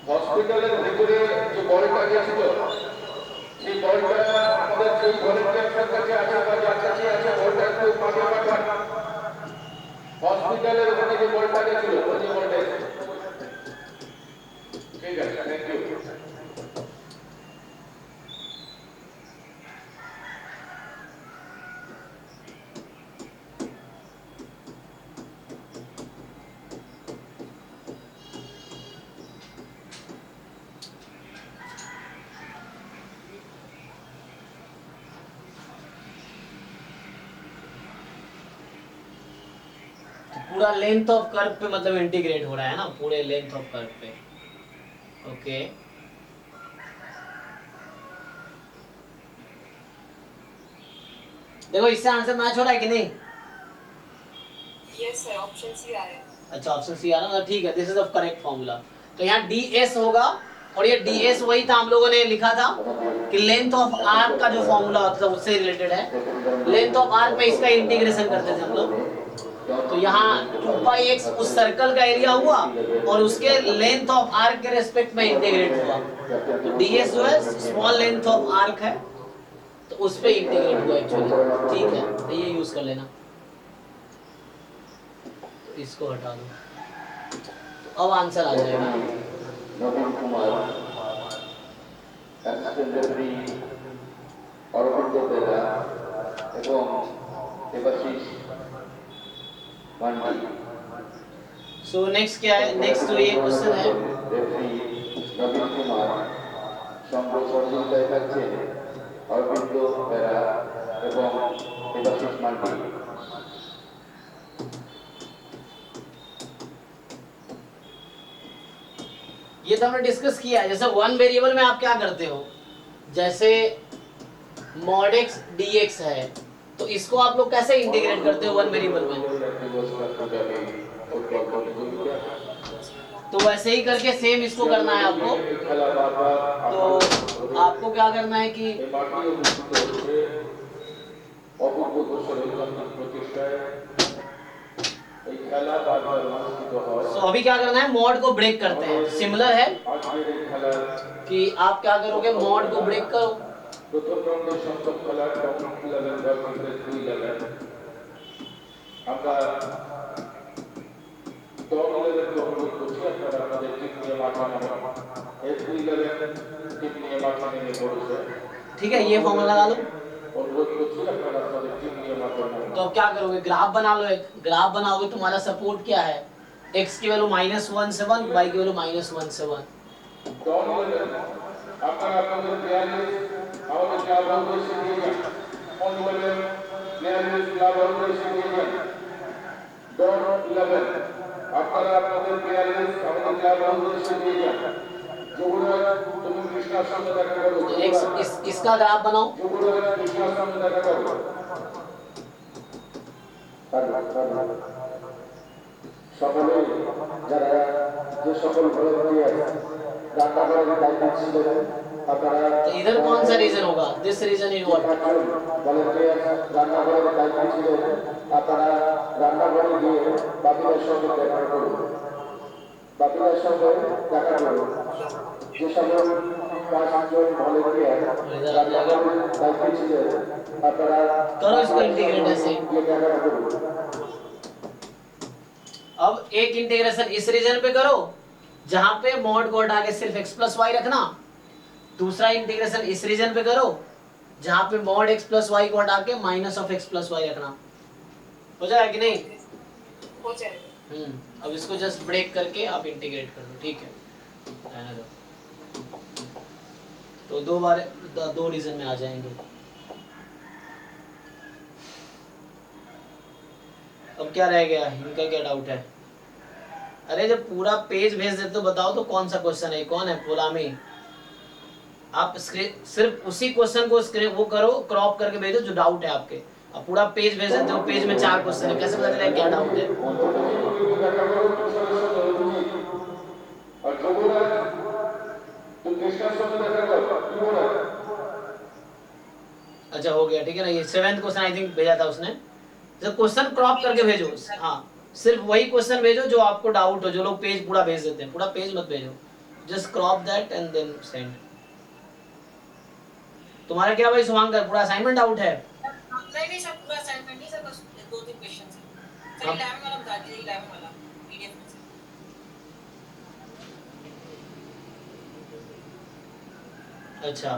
[SPEAKER 2] হসপিটালের ভিতরে যে বলটা গেছিল সেই বলটা আমাদের সেই ভলেন্টিয়ারদের কাছে আছে বা যার কাছে আছে বলটা একটু পাঠিয়ে পাঠান। হসপিটালের ওখানে যে বলটা গেছিল ওই যে বলটা এসেছে। ঠিক আছে, থ্যাংক ইউ।
[SPEAKER 1] पूरा लेंथ ऑफ कर्व पे मतलब इंटीग्रेट हो रहा है ना पूरे लेंथ ऑफ कर्व पे ओके देखो इससे आंसर मैच हो रहा है कि नहीं
[SPEAKER 3] यस सर ऑप्शन सी आ रहा है
[SPEAKER 1] अच्छा ऑप्शन सी आ रहा है ठीक है this is the correct formula तो यहाँ ds होगा और ये ds वही था हम लोगों ने लिखा था कि लेंथ ऑफ आर्क का जो फॉर्मूला होता था उससे रिलेटेड है लेंथ ऑफ आर्क पे इसका इंटीग्रेशन करते थे हम लोग तो यहाँ 2πx उस सर्कल का एरिया हुआ और उसके लेंथ ऑफ आर्क के रेस्पेक्ट में इंटीग्रेट हुआ तो ds जो है स्मॉल लेंथ ऑफ आर्क है तो उस पे इंटीग्रेट हुआ एक्चुअली ठीक है तो ये यूज कर लेना इसको हटा दो तो अब आंसर आ जाएगा
[SPEAKER 2] नवीन कुमार एक्सटेंडरी अरविंद बेला एवं देवाशीष मांडी।
[SPEAKER 1] सो नेक्स्ट क्या है नेक्स्ट तो ये क्वेश्चन है
[SPEAKER 2] रेफरी नवीन कुमार संघ सहयोगिताয় থাকছেন अरविंद बेला एवं देवाशीष मांडी।
[SPEAKER 1] ये तो हमने डिस्कस किया है जैसे वन वेरिएबल में आप क्या करते हो जैसे mod x dx है तो इसको आप लोग कैसे इंटीग्रेट करते हो वन वेरिएबल में तो वैसे ही करके सेम इसको करना है आपको तो आपको क्या करना है कि तो अभी क्या करना है मॉड को ब्रेक करते हैं सिमिलर है कि आप क्या करोगे मॉड को ब्रेक करो
[SPEAKER 2] প্রথম রাউন্ডের সপ্তম খেলা টপ 11 ভার্সেস 11 আমরা টপ 11 কে অনুরোধ করছি আপনারা আপনাদের টিম নিয়ে মাঠ বানাবেন। এস 11 টিম নিয়ে মাঠ বানিয়ে পড়েছে
[SPEAKER 1] ठीक है ये फॉर्मूला लगा लो
[SPEAKER 2] অনুরোধ করছি আপনারা আপনাদের টিম নিয়ে মাঠ বানাবেন।
[SPEAKER 1] तो अब क्या करोगे ग्राफ बना लो एक ग्राफ बनाओगे तुम्हारा सपोर्ट क्या है x की वैल्यू -17 y की वैल्यू -17
[SPEAKER 2] टॉप 11 আপনারা আপনাদের প্লেয়ারদের আমাদের ক্লাব হাউসে শিখিয়ে যান। অন 11 প্লেয়ারদের ক্লাব হাউসে শিখিয়ে যান। টপ 11 আপনারা আপনাদের প্লেয়ারদের আমাদের ক্লাব হাউসে শিখিয়ে যান। যুবরাজ তুমি কৃষ্ণার সঙ্গে দেখা করো
[SPEAKER 1] तो इसका ग्राफ बनाओ
[SPEAKER 2] যুবরাজ কৃষ্ণার সঙ্গে দেখা করো। সকলে যারা যে সকল ভলেন্টিয়ার রান্না করার দায়িত্ব ছিল আপনারা
[SPEAKER 1] तो इधर कौन सा रीजन होगा this region is what
[SPEAKER 2] volunteer রান্না করার দায়িত্ব ছিল আপনারা রান্না করে গিয়ে বাকিদের সঙ্গে দেখা করুন। বাকিদের সঙ্গে দেখা করুন যে সকল
[SPEAKER 1] इधर आ जाएगा, करो इसको इंटीग्रेट ऐसे। अब एक इंटीग्रेशन इस रीजन पे करो जहां पे मॉड को हटा के सिर्फ x प्लस वाई रखना, दूसरा इंटीग्रेशन इस रीजन पे करो जहां पे मॉड x प्लस वाई को हटा के minus of x plus y रखना। हो जाएगा कि नहीं?
[SPEAKER 3] हो जाएगा।
[SPEAKER 1] अब इसको जस्ट ब्रेक करके आप इंटीग्रेट कर दो, ठीक है, रहने दो। तो दो रीजन में आ जाएंगे। अब क्या रह गया, इनका क्या डाउट है? अरे जब पूरा पेज भेज देते तो बताओ तो कौन सा क्वेश्चन है, कौन है पोलामी? आप सिर्फ उसी क्वेश्चन को स्क्रीन वो करो, क्रॉप करके भेजो जो डाउट है आपके। अब पूरा पेज भेज देते हो, पेज में 4 क्वेश्चन है, कैसे पता चलेगा क्या डाउट है? अच्छा हो गया, ठीक है ना। ये 7th क्वेश्चन आई थिंक भेजा था उसने। जब क्वेश्चन क्रॉप करके भेजो, हाँ सिर्फ वही क्वेश्चन भेजो जो आपको डाउट हो। जो लोग पेज पूरा भेज देते हैं, पूरा पेज मत भेजो, just crop that and then send. तुम्हारा क्या भाई शुभांकर, पूरा असाइनमेंट डाउट है?
[SPEAKER 3] नहीं सर, पूरा असाइनमेंट नहीं सर, बस 2-3 क्वेश्चंस है सर। 11 वाला बता दीजिए, 11 वाला पीडीएफ में से।
[SPEAKER 1] अच्छा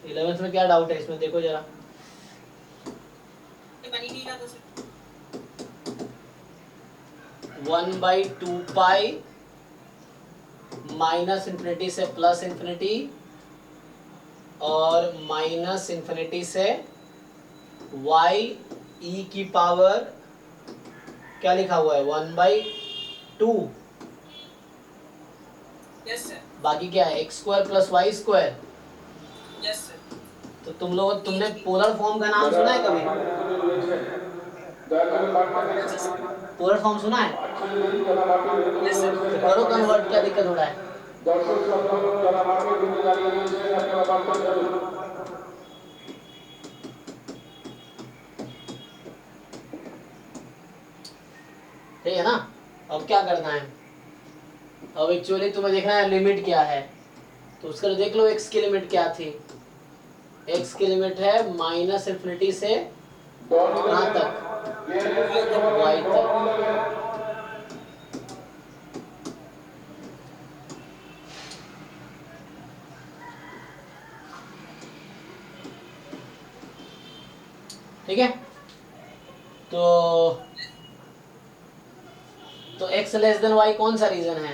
[SPEAKER 1] 11th में क्या डाउट है इसमें, देखो जरा।
[SPEAKER 3] ये बनी नहीं रहा तो सर
[SPEAKER 1] 1/2 पाई माइनस इंफिनिटी से प्लस इंफिनिटी और माइनस इंफिनिटी से y e की पावर क्या लिखा हुआ है 1/2।
[SPEAKER 3] यस सर,
[SPEAKER 1] बाकी क्या है x² plus y square.
[SPEAKER 3] Yes sir.
[SPEAKER 1] तो तुमने पोलर फॉर्म का नाम सुना है कभी? पोलर फॉर्म सुना है?
[SPEAKER 3] Yes sir.
[SPEAKER 1] तो करो कन्वर्ट, क्या दिक्कत हो रहा है? ठीक है ना। अब क्या करना है, अब एक्चुअली तुम्हें देखना है लिमिट क्या है। तो उसका देख लो x की लिमिट क्या थी। x की लिमिट है माइनस इंफिनिटी से कहाँ तक, y तक। ठीक है, तो x लेस देन y कौन सा रीजन है?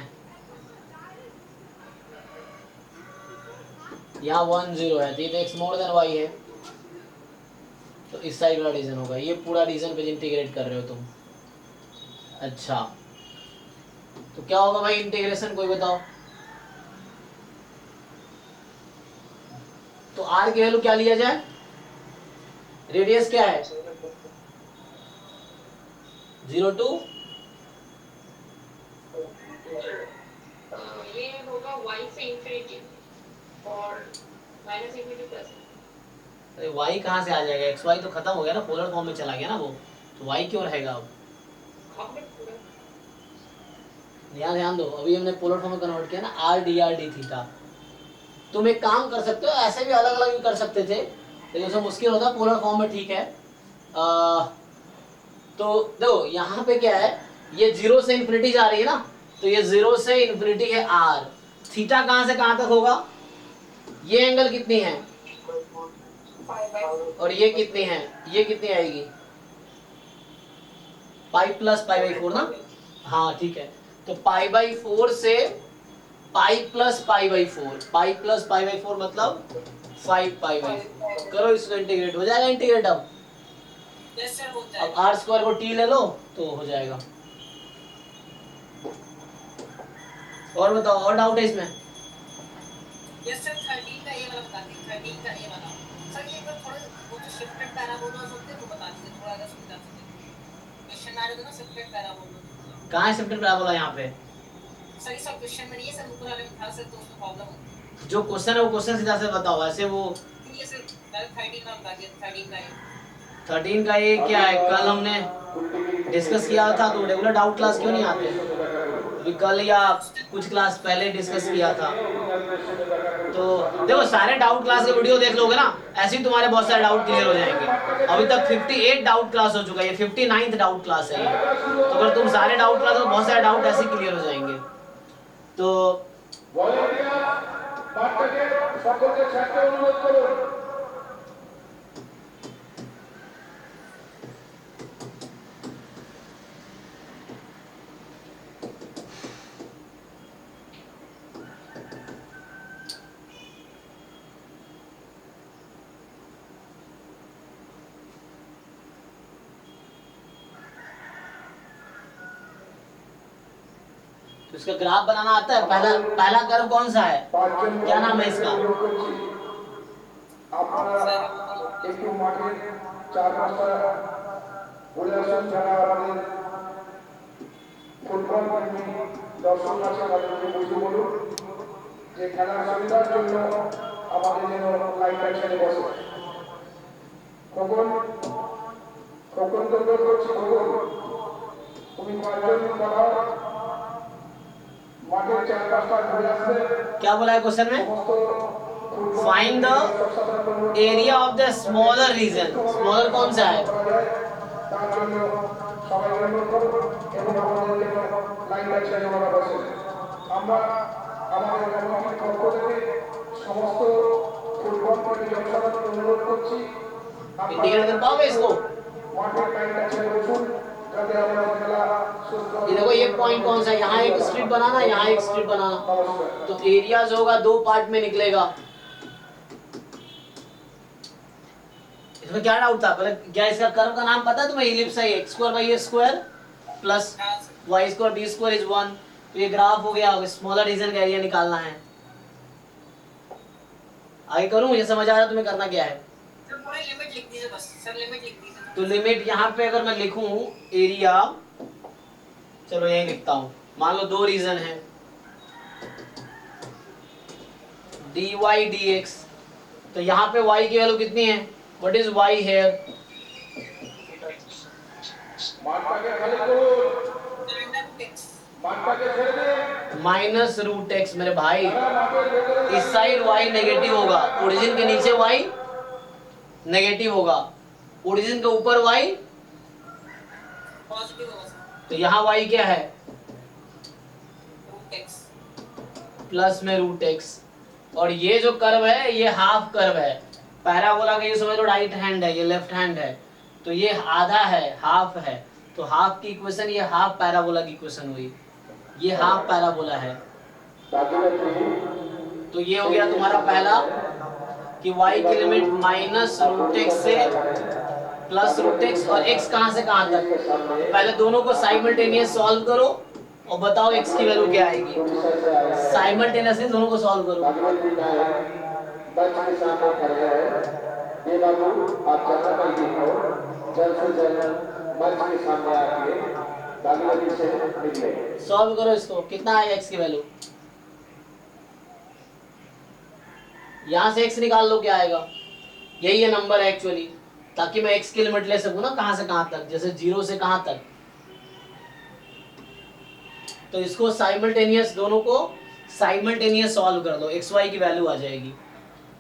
[SPEAKER 1] यहाँ 1 0 है, तो ये तो x मोर देन y है, तो इस साइड वाला रीजन होगा। ये पूरा रीजन पे इंटीग्रेट कर रहे हो तुम। अच्छा तो क्या होगा भाई इंटीग्रेशन, कोई बताओ? तो r की वैल्यू क्या लिया जाए, रेडियस क्या है 0 to
[SPEAKER 3] ये होगा y से इंफिनिटी और माइनस इंफिनिटी प्लस।
[SPEAKER 1] अरे y कहाँ से आ जाएगा, एक्स वाई तो खत्म हो गया ना, पोलर फॉर्म में चला गया ना वो, तो y क्यों रहेगा अब? ध्यान दो, अभी हमने पोलर फॉर्म में कन्वर्ट किया ना, r dr d थीटा। तुम एक काम कर सकते हो, ऐसे भी अलग अलग भी कर सकते थे, लेकिन उसमें मुश्किल होता, पोलर फॉर्म में ठीक है। तो देखो यहाँ पे क्या है, ये 0 से इंफिनिटी जा रही है ना, तो ये 0 से इंफिनिटी है r। थीटा कहाँ से कहाँ तक होगा, ये एंगल कितनी है और ये कितनी है, ये कितनी आएगी पाई प्लस पाई बाई 4 ना। हाँ ठीक है, तो पाई बाई 4 से pi plus pi by 4, pi plus pi by 4 मतलब 5 पाई बाई 4। करो इसको इंटीग्रेट, हो जाएगा इंटीग्रेट। अब
[SPEAKER 3] यस सर, होता
[SPEAKER 1] अब आर स्क्वायर को टी ले लो तो हो जाएगा। और बताओ, और डाउट है इसमें?
[SPEAKER 3] यस सर, 13 का ये वाला बता दीजिए, 13 का ये वाला सर। ये अगर थोड़ा वो जो शिफ्टेड पैराबोला होते हैं वो बता दीजिए, थोड़ा अगर समझा सके। क्वेश्चन आ रहे थे ना शिफ्टेड पैराबोला,
[SPEAKER 1] कहाँ है शिफ्टेड पैराबोला यहाँ पे?
[SPEAKER 3] सर ये सब क्वेश्चन में नहीं है सर, ऊपर वाले में था सर, तो उसमें प्रॉब्लम होती है।
[SPEAKER 1] जो क्वेश्चन है वो क्वेश्चन सीधा से बताओ, ऐसे वो
[SPEAKER 3] ये सर पहले 13 का बता दिया, 13 का ये
[SPEAKER 1] 13 का ये क्या है, कल हमने डिस्कस किया था, तो रेगुलर डाउट क्लास क्यों नहीं आते? अभी कल या कुछ क्लास पहले डिस्कस किया था। तो देखो सारे डाउट क्लास के वीडियो देख लोगे ना, ऐसे ही तुम्हारे बहुत सारे डाउट क्लियर हो जाएंगे। अभी तक 58 डाउट क्लास हो चुका है, ये 59th डाउट क्लास है ये। तो अगर तुम सारे डाउट क्लास, तो बहुत सारे डाउट ऐसे ही क्लियर हो जाएंगे। तो इसका ग्राफ बनाना आता है? पहला कर्व कौन सा है, क्या नाम है इसका?
[SPEAKER 2] একটু মাঠের চার পাঁচটা বলে আসুন যারা আমাদের ফুটবল প্রেমী দর্শক আছে তাদেরকে বুঝিয়ে বলুন যে খেলার সুবিধার জন্য আমাদের যেন লাইটটা ছেড়ে বসে। খোকন খোকন তো করছি, খোকন তুমি কয়েকজন বানাও মাঠের চার পাঁচটা ঘুরে আসবে।
[SPEAKER 1] क्या बोला है क्वेश्चन में? Find the area of the smaller region. Smaller कौन सा है?
[SPEAKER 2] তার জন্য সবাই অনুরোধ করব এবং আমাদের যেন লাইনটা ছেড়ে ওরা বসে। আমরা আমাদের কমিটির পক্ষ থেকে সমস্ত ফুটবল প্রেমী জনসাধারণকে অনুরোধ করছি
[SPEAKER 1] इंडिकेट कर पाओगे इसको?
[SPEAKER 2] মাঠের লাইনটা ছেড়ে বসুন যাতে আমাদের খেলা সুস্থ
[SPEAKER 1] ये देखो ये पॉइंट कौन सा है, यहाँ एक स्ट्रिप बनाना, यहाँ एक स्ट्रिप बनाना, तो एरियाज होगा 2 पार्ट में निकलेगा। इसमें क्या डाउट था? पहले क्या इसका कर्व का नाम पता है तुम्हें? इलिप्स है, x² प्लस y² b² 1। तो ये ग्राफ हो गया, स्मॉलर रीजन का एरिया निकालना है। आगे करूं? ये समझ आ रहा है तुम्हें करना क्या है?
[SPEAKER 3] सर पूरा लिमिट लिख दीजिए बस, सर लिमिट लिख दीजिए।
[SPEAKER 1] तो लिमिट यहाँ पे अगर मैं लिखूं एरिया, चलो यही लिखता हूं। मान लो 2 रीजन है dy dx, तो यहाँ पे y की वैल्यू कितनी है? What is y here?
[SPEAKER 2] মাঠটাকে খালি করুন,
[SPEAKER 3] सिलेंडर टेक्स
[SPEAKER 2] মাঠটাকে ছেড়ে দিন।
[SPEAKER 1] -√x मेरे भाई।
[SPEAKER 2] মাঠের ভেতরে
[SPEAKER 1] इस साइड y नेगेटिव होगा, ओरिजिन के नीचे y नेगेटिव होगा, ओरिजिन के ऊपर y,
[SPEAKER 3] पॉजिटिव होगा सर,
[SPEAKER 1] तो यहाँ y क्या है?
[SPEAKER 3] रूट टेक्स
[SPEAKER 1] प्लस में √x। और ये जो कर्व है ये हाफ कर्व है। पैराबोला का ये समझ लो राइट हैंड है, ये लेफ्ट हैंड है, तो ये आधा है, हाफ है। तो हाफ की इक्वेशन, ये हाफ पैराबोला की इक्वेशन हुई, ये हाफ पैराबोला है। तो ये हो गया तुम्हारा पहला कि y की लिमिट -√x से +√x, और x कहां से कहां तक। पहले दोनों को साइमल्टेनियस सॉल्व करो और बताओ x की वैल्यू क्या आएगी। साइमल्टेनियसली दोनों को सॉल्व करो।
[SPEAKER 2] बच के सामने खड़े हैं, ये बाबू आप जहाँ पर भी हो जल्द से जल्द मंच के सामने आके दादी से मिले।
[SPEAKER 1] सॉल्व करो इसको, कितना आएगा x की वैल्यू? यहाँ से x निकाल लो, क्या आएगा? यही है नंबर एक्चुअली, ताकि मैं x की लिमिट ले सकूं ना कहां से कहां तक, जैसे 0 से कहां तक। तो इसको साइमल्टेनियस, दोनों को साइमल्टेनियस सॉल्व कर दो, xy की वैल्यू आ जाएगी।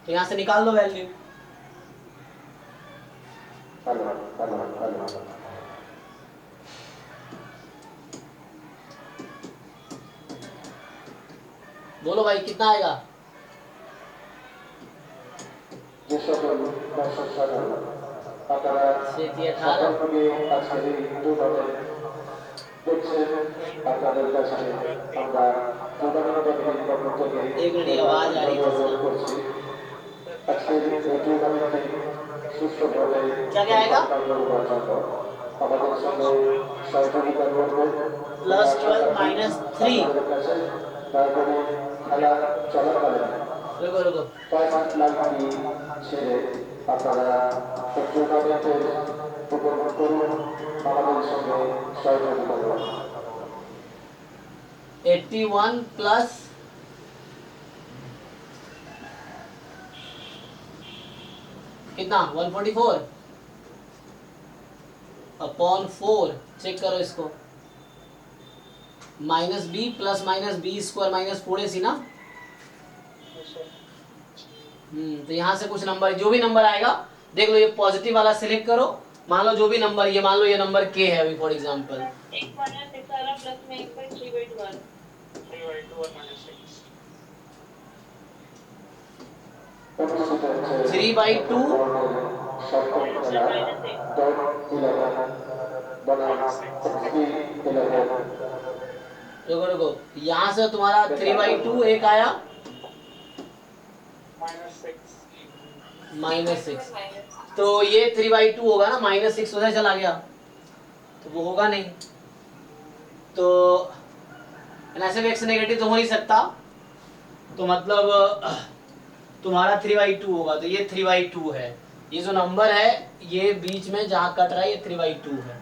[SPEAKER 1] तो यहाँ से निकाल लो वैल्यू। बोलो भाई कितना आएगा? सेती 18 एक मिनट, आवाज आ रही है। क्या क्या आएगा? +12 -3। रुको रुको,
[SPEAKER 2] আপনারা টুর্নামেন্টের উপভোগ করুন, আমাদের সঙ্গে সহযোগিতা করুন।
[SPEAKER 1] 81 प्लस कितना 144 अपॉन 4। चेक करो इसको, minus B plus minus B square minus 4ac ना। तो यहाँ से कुछ नंबर, जो भी नंबर आएगा देख लो, ये पॉजिटिव वाला सिलेक्ट करो। मान लो जो भी नंबर, ये मान लो ये नंबर k है अभी फॉर एग्जांपल। 3/2 रुको रुको, यहाँ से तुम्हारा 3/2 एक आया -6, तो ये 3/2 होगा ना, -6 उधर चला गया तो वो होगा नहीं, तो ऐसे भी x नेगेटिव तो हो नहीं सकता, तो मतलब तुम्हारा 3/2 होगा, तो ये 3/2 है। ये जो नंबर है ये बीच में जहाँ कट रहा है ये 3/2 है,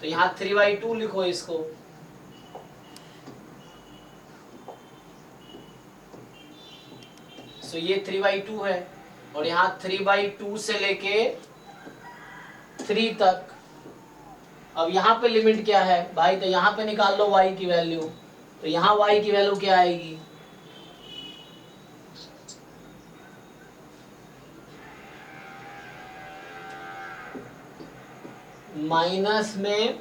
[SPEAKER 1] तो यहाँ 3/2 लिखो इसको। तो ये 3/2 है, और यहाँ 3/2 से लेके 3 तक। अब यहाँ पे लिमिट क्या है भाई, तो यहाँ पे निकाल लो y की वैल्यू, तो यहाँ y की वैल्यू क्या आएगी, माइनस में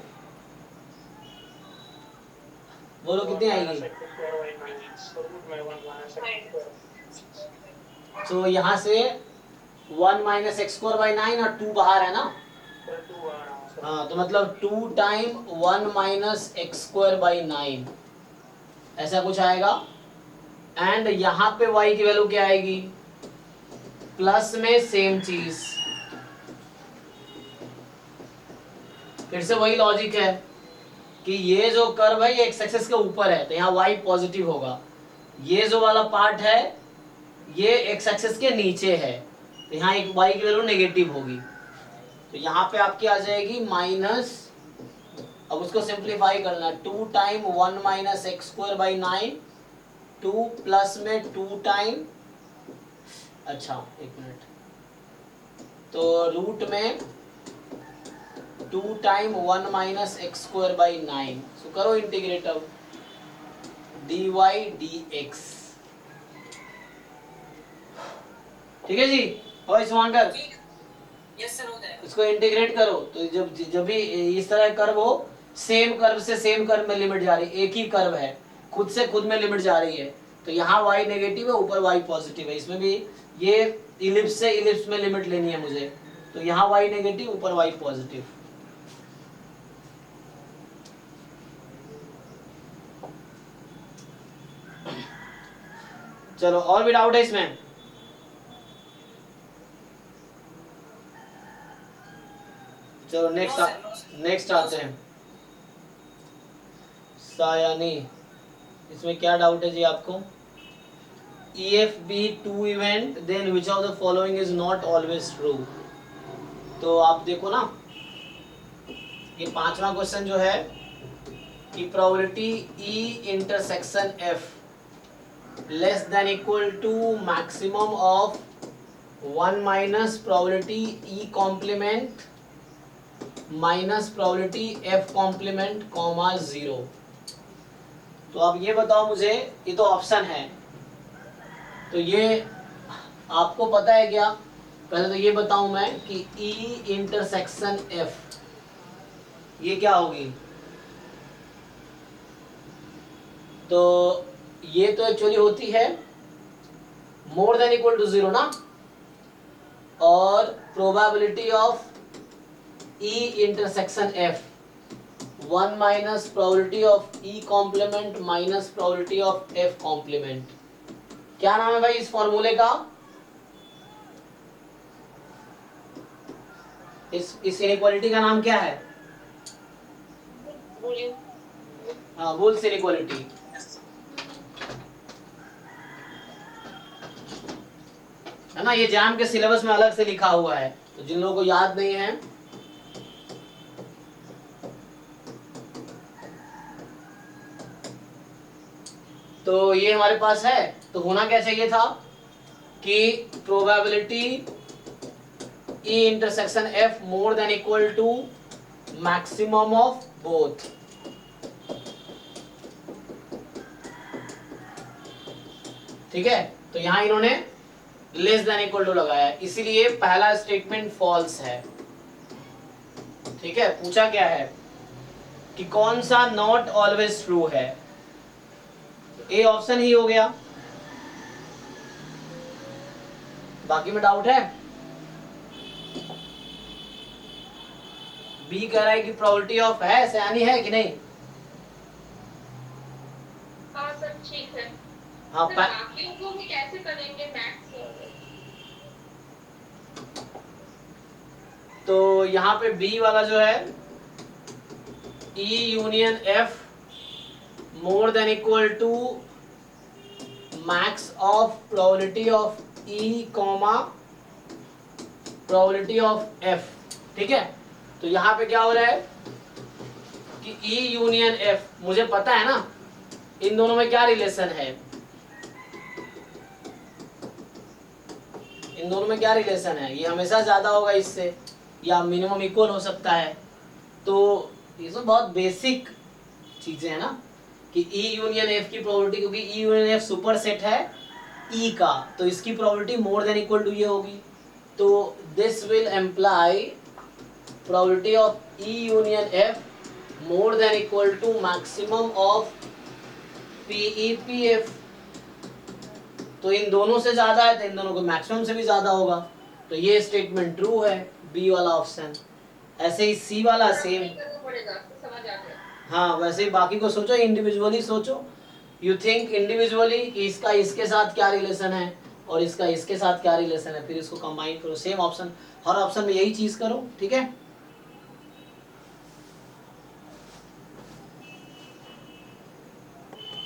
[SPEAKER 1] बोलो कितनी आएगी, तो यहाँ से 1 - x²/9 और 2 बाहर है ना, हाँ, तो मतलब 2 टाइम 1 - x²/9 ऐसा कुछ आएगा। एंड यहाँ पे y की वैल्यू क्या आएगी, प्लस में सेम चीज, फिर से वही लॉजिक है कि ये जो कर्व है ये एक्स एक्सिस के ऊपर है, तो यहाँ y पॉजिटिव होगा, ये जो वाला पार्ट है ये एक्स एक्सिस के नीचे है, तो यहाँ एक y की वैल्यू नेगेटिव होगी, तो यहाँ पे आपकी आ जाएगी माइनस, अब उसको सिंप्लीफाई करना, 2 टाइम 1 - x²/9, 2 प्लस में 2 टाइम, अच्छा एक मिनट, तो रूट में 2 टाइम 1 - x²/9, सो करो इंटीग्रेट अब, dy dx, ठीक है जी, और शुभांकर
[SPEAKER 3] यस सर, हो जाएगा।
[SPEAKER 1] इसको इंटीग्रेट करो, तो जब भी इस तरह कर्व हो, सेम कर्व से सेम कर्व में लिमिट जा रही है, एक ही कर्व है, खुद से खुद में लिमिट जा रही है, तो यहाँ y नेगेटिव है, ऊपर y पॉजिटिव है, इसमें भी ये इलिप्स से इलिप्स में लिमिट लेनी है मुझे, तो यहाँ y नेगेटिव ऊपर y पॉजिटिव। चलो और भी डाउट है इसमें, चलो नेक्स्ट आते हैं। सायानी, इसमें क्या डाउट है जी आपको, EF be two event then which of the following is not always true, तो आप देखो ना, ये 5वां क्वेश्चन जो है कि probability E intersection F less than equal to maximum of 1 minus probability E complement minus probability F complement comma 0। तो अब ये बताओ मुझे, ये तो ऑप्शन है, तो ये आपको पता है क्या, पहले तो ये बताऊं मैं कि E इंटरसेक्शन F ये क्या होगी, तो ये तो एक्चुअली होती है मोर देन इक्वल टू 0 ना, और probability of E intersection F 1 minus probability of E complement minus probability of F complement. क्या नाम है भाई इस फॉर्मूले का, इस इनइक्वालिटी का नाम क्या है, हाँ बुल्स इनइक्वालिटी, है ना, ये जैम के सिलेबस में अलग से लिखा हुआ है, तो जिन लोगों को याद नहीं है, तो ये हमारे पास है, तो होना क्या चाहिए था कि probability E intersection F more than equal to maximum of both, ठीक है, तो यहाँ इन्होंने लेस देन इक्वल टू लगाया, इसीलिए पहला स्टेटमेंट फॉल्स है। ठीक है, पूछा क्या है कि कौन सा नॉट ऑलवेज ट्रू है, ए ऑप्शन ही हो गया। बाकी में डाउट है? बी कह रहा है कि प्रोबेबिलिटी ऑफ है, सयानी है कि नहीं?
[SPEAKER 5] हाँ सर ठीक है।
[SPEAKER 1] हाँ
[SPEAKER 5] सर बाकियों को भी कैसे करेंगे मैथ्स?
[SPEAKER 1] तो यहाँ पे बी वाला जो है E union F more than equal to max of probability of E comma probability of F। ठीक है, तो यहाँ पे क्या हो रहा है कि E यूनियन F, मुझे पता है ना इन दोनों में क्या रिलेशन है, इन दोनों में क्या रिलेशन है, ये हमेशा ज्यादा होगा इससे या मिनिमम इक्वल हो सकता है। तो ये तो बहुत बेसिक चीजें हैं ना कि E यूनियन F की प्रोबेबिलिटी, क्योंकि E union F super set है E का, तो इसकी probability more than equal to ये होगी। तो this will imply probability of E union F more than equal to maximum of PEPF। तो इन दोनों से ज्यादा है तो इन दोनों को मैक्सिमम से भी ज्यादा होगा, तो ये स्टेटमेंट ट्रू है, बी वाला ऑप्शन। ऐसे ही सी वाला सेम,
[SPEAKER 5] समझ आ गया।
[SPEAKER 1] हाँ वैसे ही बाकी को सोचो, इंडिविजुअली सोचो, यू थिंक इंडिविजुअली कि इसका इसके साथ क्या रिलेशन है और इसका इसके साथ क्या रिलेशन है, फिर इसको कंबाइन करो, सेम ऑप्शन, हर ऑप्शन में यही चीज करो। ठीक है।